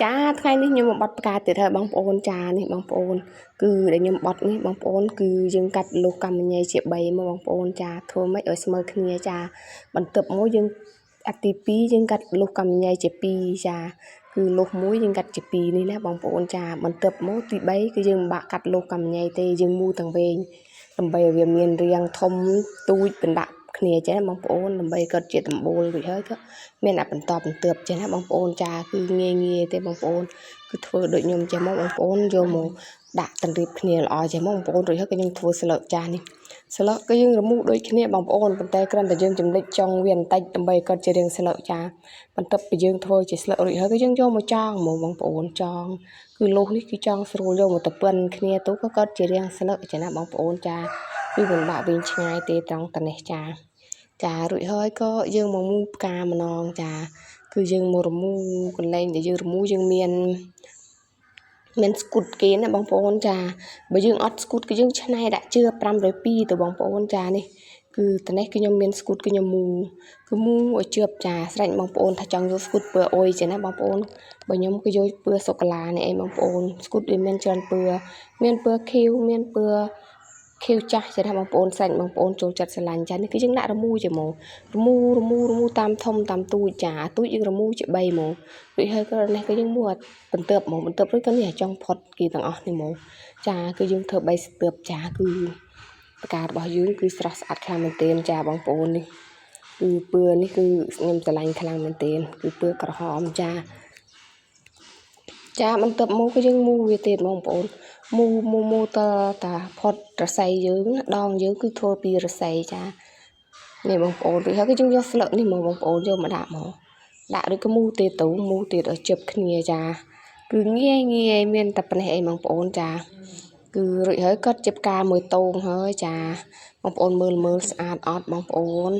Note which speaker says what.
Speaker 1: ចាថ្ងៃនេះខ្ញុំមកបត់ផ្កាទៀតហើយបងប្អូនចានេះបងប្អូនគឺដែលខ្ញុំបត់នេះបងប្អូនគឺយើងកាត់លុះកម្មញ្ញជា3មកបងប្អូនចាធ្វើម៉េចឲ្យស្មើគ្នាចាបន្ទាប់មកយើងអាទី2យើងកាត់លុះកម្មញ្ញជា2ចាគឺលុះ1យើងកាត់ជា2នេះណាបងប្អូនចាបន្ទាប់មកទី3គឺយើងមិនបាក់កាត់លុះកម្មញ្ញទេយើងមូលទាំងវែងដើម្បីឲ្យវាមានរាងធំទូចបណ្ដាក់គ្នាចេះបងប្អូនដើម្បីគាត់ជាដំបូលរួចហើយក៏មានអាបន្តបន្ទាប់ចេះណាបងប្អូនចាគឺងាយទេបងប្អូនគឺធ្វើដូចខ្ញុំចេះមកបងប្អូនយកមកដាក់តម្រៀបគ្នាល្អចេះមកបងប្អូនរួចហើយក៏ខ្ញុំធ្វើស្លឹកចាស់នេះស្លឹកក៏យើងរមូលដូចគ្នាបងប្អូនប៉ុន្តែគ្រាន់តែយើងចំណិចចុងវាបន្តិចដើម្បីគាត់ជារាងស្លឹកចាបន្ទាប់ពីយើងធ្វើជាស្លឹករួចហើយក៏យើងយកមកចងមកបងប្អូនចងគឺលុះនេះគឺចងស្រួលយកមកទៅប៉ិនគ្នាទៅក៏គាត់ជារាងស្លឹកចេះណាបងប្អូនចាគឺមិនបាក់វិញឆ្ងាយទេត្រង់តែនេះចារួចហើយក៏យើងមកមូលផ្កាម្ដងចាគឺយើងមករមូលកន្លែងដែលយើងរមូលយើងមានស្គូតគេណាបងប្អូនចាបើយើងអត់ស្គូតគឺយើងឆ្នៃដាក់ជឿ502ទៅបងប្អូនចានេះគឺតនេះគឺខ្ញុំមានស្គូតគឺខ្ញុំមូឲ្យជឿបចាស្រេចបងប្អូនថាចង់យកស្គូតពើអុយចេះណាបងប្អូនបើខ្ញុំគឺយកពើសូកូឡានេះឯងបងប្អូនស្គូតវាមានច្រើនពើមានពើខៀវមានពើខៀវចាស់ចេះណាបងប្អូនស្រេចបងប្អូនចូលចិត្តស្រឡាញ់ចានេះគឺយើងដាក់រមូជាមករមូតាមធំតាមទូចចាទូចយើងរមូជា3មករួចហើយក៏នេះគឺយើងមូឲ្យបន្ទាប់រួចក៏នេះចង់ផុតគេទាំងអស់នេះមកចាគឺយើងធ្វើ3ស្ទាបចាគឺផ្ការបស់យើងគឺស្រស់ស្អាតខ្លាំងមែនទែនចាបងប្អូននេះគឺពើនេះគឺខ្ញុំស្រឡាញ់ខ្លាំងមែនទែនគឺពើក្រហមចាបន្ទាប់មកគឺយើងមូវាទៀតបងប្អូនមូតតាផុតរស័យយើងដងយើងគឺធ្វើពីរស័យចានេះបងប្អូនរួចហើយគឺយើងយកស្លឹកនេះមកបងប្អូនយកមកដាក់មកដាក់ឬក៏មូទៀតឲ្យជិបគ្នាចាគឺងាយមានតែប៉ុណ្ណេះឯងបងប្អូនចាគឺរួចហើយគាត់ជាផ្កាមួយតោងហើយចាបងប្អូនមើលស្អាតអត់បងប្អូន